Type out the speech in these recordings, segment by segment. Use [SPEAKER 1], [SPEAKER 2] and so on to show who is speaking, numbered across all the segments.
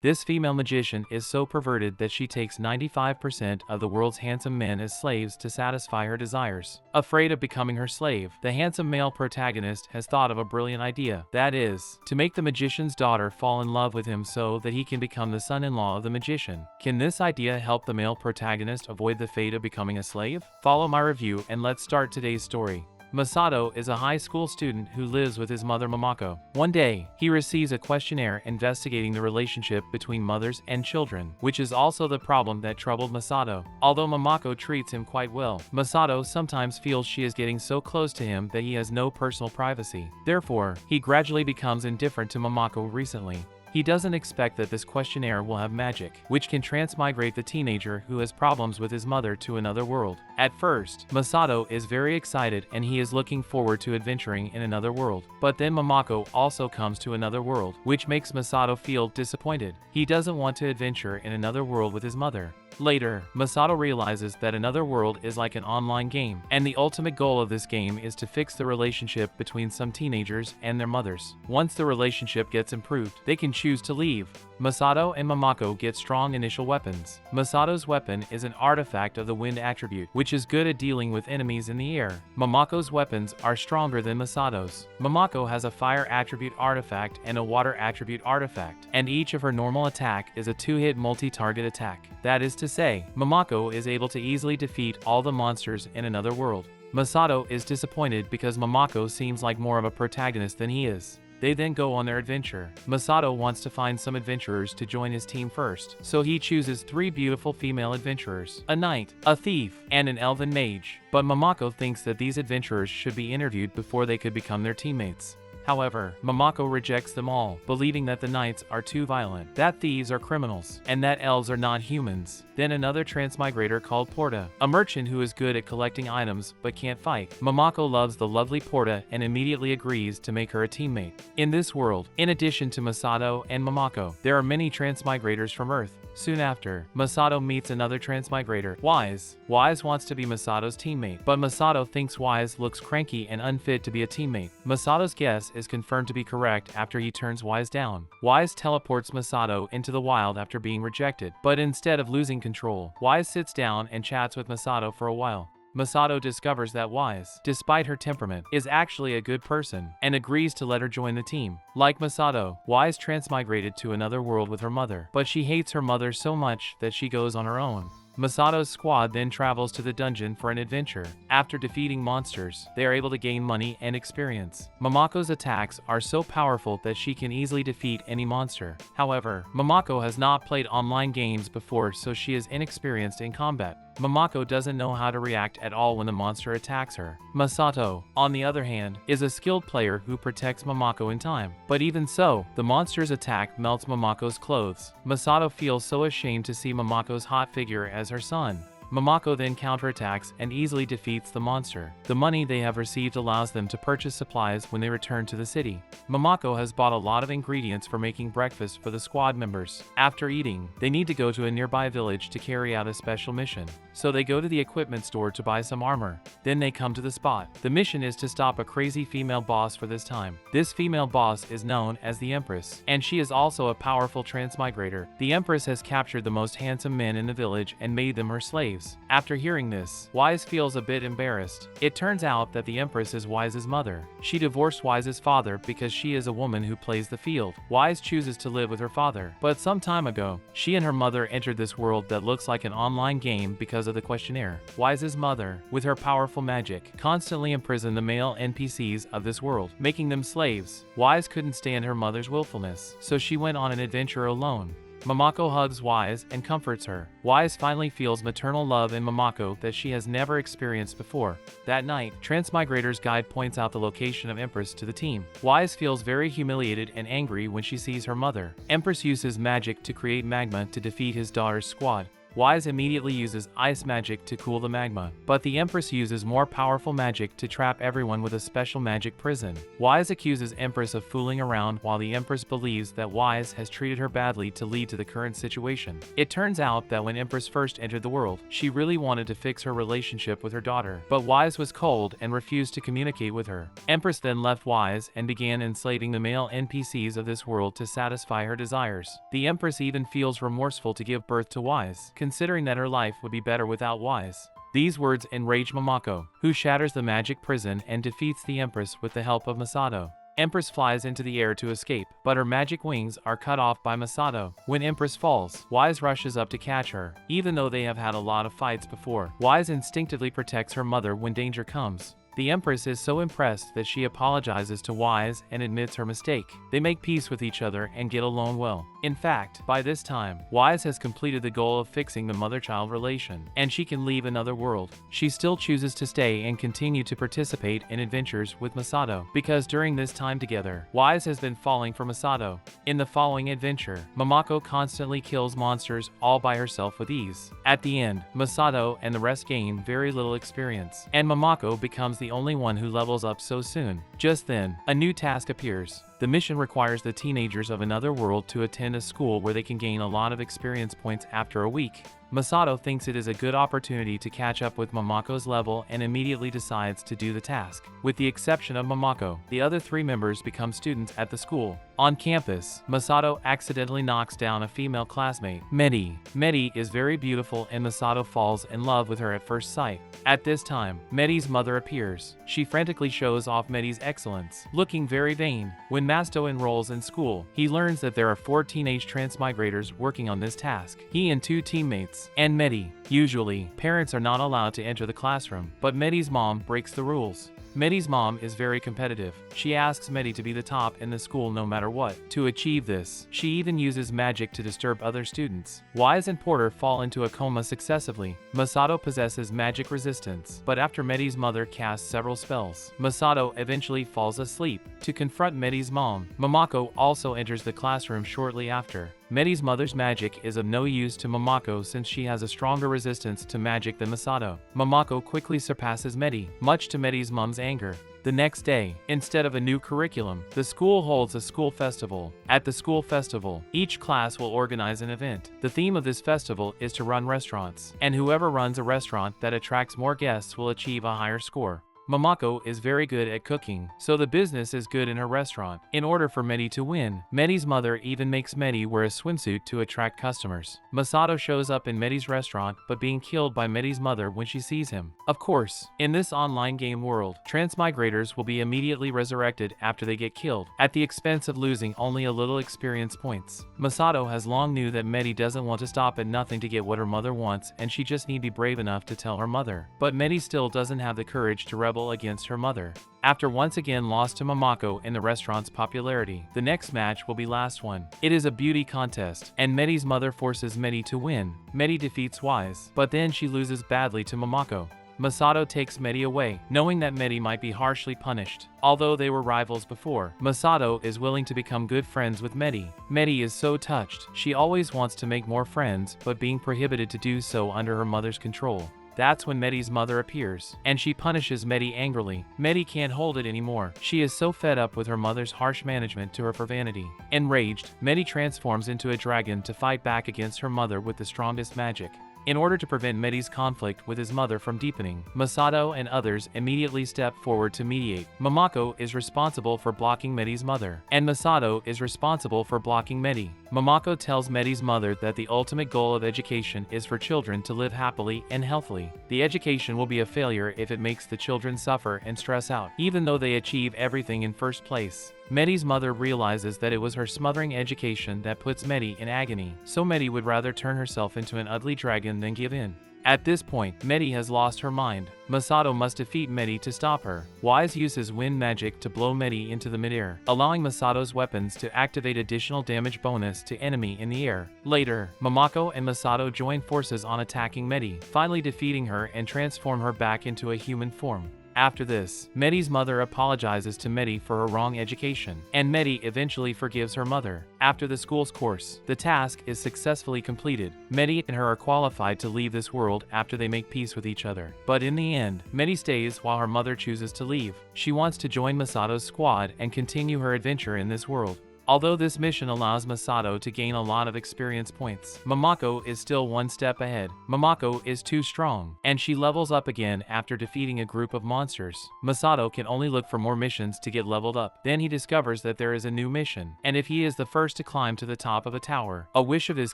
[SPEAKER 1] This female magician is so perverted that she takes 95% of the world's handsome men as slaves to satisfy her desires. Afraid of becoming her slave, the handsome male protagonist has thought of a brilliant idea. That is, to make the magician's daughter fall in love with him so that he can become the son-in-law of the magician. Can this idea help the male protagonist avoid the fate of becoming a slave? Follow my review and let's start today's story. Masato is a high school student who lives with his mother Momoko. One day, he receives a questionnaire investigating the relationship between mothers and children, which is also the problem that troubled Masato. Although Momoko treats him quite well, Masato sometimes feels she is getting so close to him that he has no personal privacy. Therefore, he gradually becomes indifferent to Momoko recently. He doesn't expect that this questionnaire will have magic, which can transmigrate the teenager who has problems with his mother to another world. At first, Masato is very excited and he is looking forward to adventuring in another world. But then Momoko also comes to another world, which makes Masato feel disappointed. He doesn't want to adventure in another world with his mother. Later, Masato realizes that another world is like an online game, and the ultimate goal of this game is to fix the relationship between some teenagers and their mothers. Once the relationship gets improved, they can choose to leave. Masato and Momoko get strong initial weapons. Masato's weapon is an artifact of the wind attribute, which is good at dealing with enemies in the air. Momoko's weapons are stronger than Masato's. Momoko has a fire attribute artifact and a water attribute artifact, and each of her normal attack is a 2-hit multi-target attack. That is to say, Momoko is able to easily defeat all the monsters in another world. Masato is disappointed because Momoko seems like more of a protagonist than he is. They then go on their adventure. Masato wants to find some adventurers to join his team first, so he chooses 3 beautiful female adventurers: a knight, a thief, and an elven mage. But Momoko thinks that these adventurers should be interviewed before they could become their teammates. However, Momoko rejects them all, believing that the knights are too violent, that thieves are criminals, and that elves are not humans. Then another transmigrator called Porta, a merchant who is good at collecting items but can't fight. Momoko loves the lovely Porta and immediately agrees to make her a teammate. In this world, in addition to Masato and Momoko, there are many transmigrators from Earth. Soon after, Masato meets another transmigrator, Wise. Wise wants to be Masato's teammate, but Masato thinks Wise looks cranky and unfit to be a teammate. Masato's guess is confirmed to be correct after he turns Wise down. Wise teleports Masato into the wild after being rejected, but instead of losing control, Wise sits down and chats with Masato for a while. Masato discovers that Wise, despite her temperament, is actually a good person, and agrees to let her join the team. Like Masato, Wise transmigrated to another world with her mother, but she hates her mother so much that she goes on her own. Masato's squad then travels to the dungeon for an adventure. After defeating monsters, they are able to gain money and experience. Momoko's attacks are so powerful that she can easily defeat any monster. However, Momoko has not played online games before, so she is inexperienced in combat. Momoko doesn't know how to react at all when the monster attacks her. Masato, on the other hand, is a skilled player who protects Momoko in time. But even so, the monster's attack melts Momoko's clothes. Masato feels so ashamed to see Momoko's hot figure as her son. Momoko then counterattacks and easily defeats the monster. The money they have received allows them to purchase supplies when they return to the city. Momoko has bought a lot of ingredients for making breakfast for the squad members. After eating, they need to go to a nearby village to carry out a special mission. So they go to the equipment store to buy some armor. Then they come to the spot. The mission is to stop a crazy female boss for this time. This female boss is known as the Empress, and she is also a powerful transmigrator. The Empress has captured the most handsome men in the village and made them her slaves. After hearing this, Wise feels a bit embarrassed. It turns out that the Empress is Wise's mother. She divorced Wise's father because she is a woman who plays the field. Wise chooses to live with her father, but some time ago, she and her mother entered this world that looks like an online game because of the questionnaire. Wise's mother, with her powerful magic, constantly imprisoned the male NPCs of this world, making them slaves. Wise couldn't stand her mother's willfulness, so she went on an adventure alone. Momoko hugs Wise and comforts her. Wise finally feels maternal love in Momoko that she has never experienced before. That night, Transmigrator's guide points out the location of Empress to the team. Wise feels very humiliated and angry when she sees her mother. Empress uses magic to create magma to defeat his daughter's squad. Wise immediately uses ice magic to cool the magma, but the Empress uses more powerful magic to trap everyone with a special magic prison. Wise accuses Empress of fooling around while the Empress believes that Wise has treated her badly to lead to the current situation. It turns out that when Empress first entered the world, she really wanted to fix her relationship with her daughter, but Wise was cold and refused to communicate with her. Empress then left Wise and began enslaving the male NPCs of this world to satisfy her desires. The Empress even feels remorseful to give birth to Wise, considering that her life would be better without Wise. These words enrage Momoko, who shatters the magic prison and defeats the Empress with the help of Masato. Empress flies into the air to escape, but her magic wings are cut off by Masato. When Empress falls, Wise rushes up to catch her. Even though they have had a lot of fights before, Wise instinctively protects her mother when danger comes. The Empress is so impressed that she apologizes to Wise and admits her mistake. They make peace with each other and get along well. In fact, by this time, Wise has completed the goal of fixing the mother-child relation, and she can leave another world. She still chooses to stay and continue to participate in adventures with Masato, because during this time together, Wise has been falling for Masato. In the following adventure, Momoko constantly kills monsters all by herself with ease. At the end, Masato and the rest gain very little experience, and Momoko becomes the only one who levels up so soon. Just then, a new task appears. The mission requires the teenagers of another world to attend a school where they can gain a lot of experience points after a week. Masato thinks it is a good opportunity to catch up with Momoko's level and immediately decides to do the task. With the exception of Momoko, the other 3 members become students at the school. On campus, Masato accidentally knocks down a female classmate, Medi. Medi is very beautiful and Masato falls in love with her at first sight. At this time, Medi's mother appears. She frantically shows off Medi's excellence, looking very vain. When Masato enrolls in school, he learns that there are 4 teenage transmigrators working on this task. He and 2 teammates and Medi. Usually, parents are not allowed to enter the classroom, but Medi's mom breaks the rules. Medi's mom is very competitive. She asks Medi to be the top in the school no matter what. To achieve this, she even uses magic to disturb other students. Wise and Porter fall into a coma successively. Masato possesses magic resistance, but after Medi's mother casts several spells, Masato eventually falls asleep. To confront Medi's mom, Momoko also enters the classroom shortly after. Medi's mother's magic is of no use to Momoko since she has a stronger resistance to magic than Masato. Momoko quickly surpasses Medi, much to Medi's mom's anger. The next day, instead of a new curriculum, the school holds a school festival. At the school festival, each class will organize an event. The theme of this festival is to run restaurants, and whoever runs a restaurant that attracts more guests will achieve a higher score. Momoko is very good at cooking, so the business is good in her restaurant. In order for Medi to win, Medi's mother even makes Medi wear a swimsuit to attract customers. Masato shows up in Medi's restaurant, but being killed by Medi's mother when she sees him. Of course, in this online game world, transmigrators will be immediately resurrected after they get killed, at the expense of losing only a little experience points. Masato has long knew that Medi doesn't want to stop at nothing to get what her mother wants, and she just need be brave enough to tell her mother. But Medi still doesn't have the courage to rebel against her mother. After once again lost to Momoko in the restaurant's popularity, the next match will be last one. It is a beauty contest, and Medi's mother forces Medi to win. Medi defeats Wise, but then she loses badly to Momoko. Masato takes Medi away, knowing that Medi might be harshly punished. Although they were rivals before, Masato is willing to become good friends with Medi. Medi is so touched. She always wants to make more friends, but being prohibited to do so under her mother's control. That's when Medi's mother appears, and she punishes Medi angrily. Medi can't hold it anymore. She is so fed up with her mother's harsh management to her for vanity. Enraged, Medi transforms into a dragon to fight back against her mother with the strongest magic. In order to prevent Medi's conflict with his mother from deepening, Masato and others immediately step forward to mediate. Momoko is responsible for blocking Medi's mother, and Masato is responsible for blocking Medi. Momoko tells Medi's mother that the ultimate goal of education is for children to live happily and healthily. The education will be a failure if it makes the children suffer and stress out, even though they achieve everything in first place. Medi's mother realizes that it was her smothering education that puts Medi in agony, so Medi would rather turn herself into an ugly dragon than give in. At this point, Medi has lost her mind. Masato must defeat Medi to stop her. Wise uses wind magic to blow Medi into the midair, allowing Masato's weapons to activate additional damage bonus to enemy in the air. Later, Momoko and Masato join forces on attacking Medi, finally defeating her and transform her back into a human form. After this, Medi's mother apologizes to Medi for her wrong education, and Medi eventually forgives her mother. After the school's course, the task is successfully completed. Medi and her are qualified to leave this world after they make peace with each other. But in the end, Medi stays while her mother chooses to leave. She wants to join Masato's squad and continue her adventure in this world. Although this mission allows Masato to gain a lot of experience points, Momoko is still one step ahead. Momoko is too strong, and she levels up again after defeating a group of monsters. Masato can only look for more missions to get leveled up. Then he discovers that there is a new mission, and if he is the first to climb to the top of a tower, a wish of his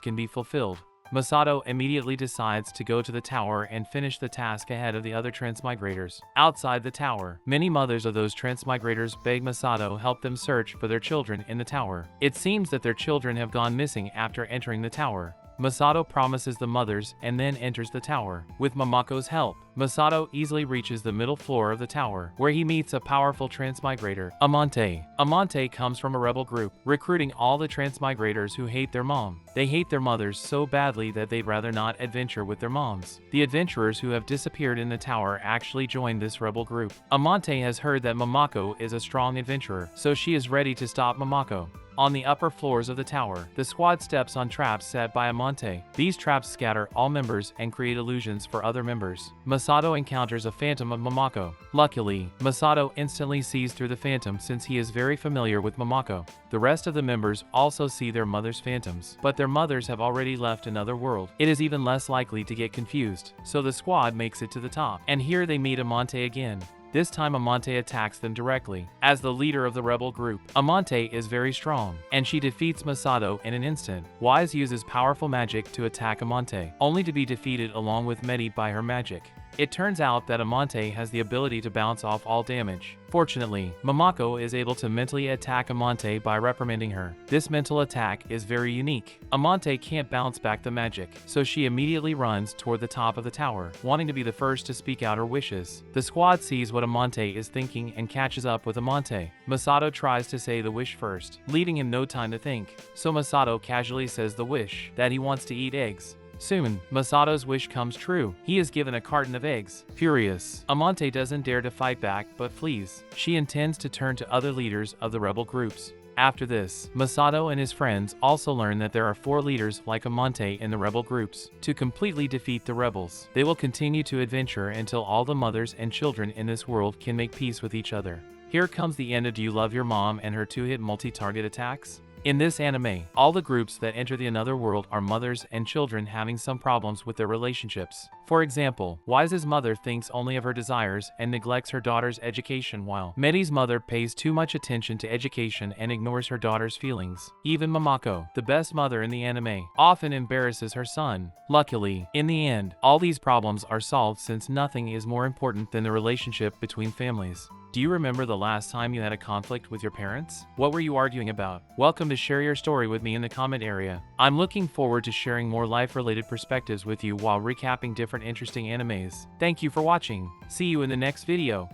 [SPEAKER 1] can be fulfilled. Masato immediately decides to go to the tower and finish the task ahead of the other transmigrators. Outside the tower, many mothers of those transmigrators beg Masato help them search for their children in the tower. It seems that their children have gone missing after entering the tower. Masato promises the mothers and then enters the tower. With Momoko's help, Masato easily reaches the middle floor of the tower, where he meets a powerful transmigrator, Amante. Amante comes from a rebel group, recruiting all the transmigrators who hate their mom. They hate their mothers so badly that they'd rather not adventure with their moms. The adventurers who have disappeared in the tower actually joined this rebel group. Amante has heard that Momoko is a strong adventurer, so she is ready to stop Momoko. On the upper floors of the tower, the squad steps on traps set by Amante. These traps scatter all members and create illusions for other members. Masato encounters a phantom of Momoko. Luckily, Masato instantly sees through the phantom since he is very familiar with Momoko. The rest of the members also see their mother's phantoms, but their mothers have already left another world. It is even less likely to get confused, so the squad makes it to the top. And here they meet Amante again. This time Amante attacks them directly. As the leader of the rebel group, Amante is very strong, and she defeats Masato in an instant. Wise uses powerful magic to attack Amante, only to be defeated along with Medi by her magic. It turns out that Amante has the ability to bounce off all damage. Fortunately, Momoko is able to mentally attack Amante by reprimanding her. This mental attack is very unique. Amante can't bounce back the magic, so she immediately runs toward the top of the tower, wanting to be the first to speak out her wishes. The squad sees what Amante is thinking and catches up with Amante. Masato tries to say the wish first, leaving him no time to think. So Masato casually says the wish, that he wants to eat eggs. Soon, Masato's wish comes true. He is given a carton of eggs. Furious, Amante doesn't dare to fight back but flees. She intends to turn to other leaders of the rebel groups. After this, Masato and his friends also learn that there are 4 leaders like Amante in the rebel groups. To completely defeat the rebels, they will continue to adventure until all the mothers and children in this world can make peace with each other. Here comes the end of Do You Love Your Mom and her 2-hit multi-target attacks? In this anime, all the groups that enter the another world are mothers and children having some problems with their relationships. For example, Wise's mother thinks only of her desires and neglects her daughter's education, while Medi's mother pays too much attention to education and ignores her daughter's feelings. Even Momoko, the best mother in the anime, often embarrasses her son. Luckily, in the end, all these problems are solved since nothing is more important than the relationship between families. Do you remember the last time you had a conflict with your parents? What were you arguing about? Welcome to share your story with me in the comment area. I'm looking forward to sharing more life-related perspectives with you while recapping different interesting animes. Thank you for watching. See you in the next video.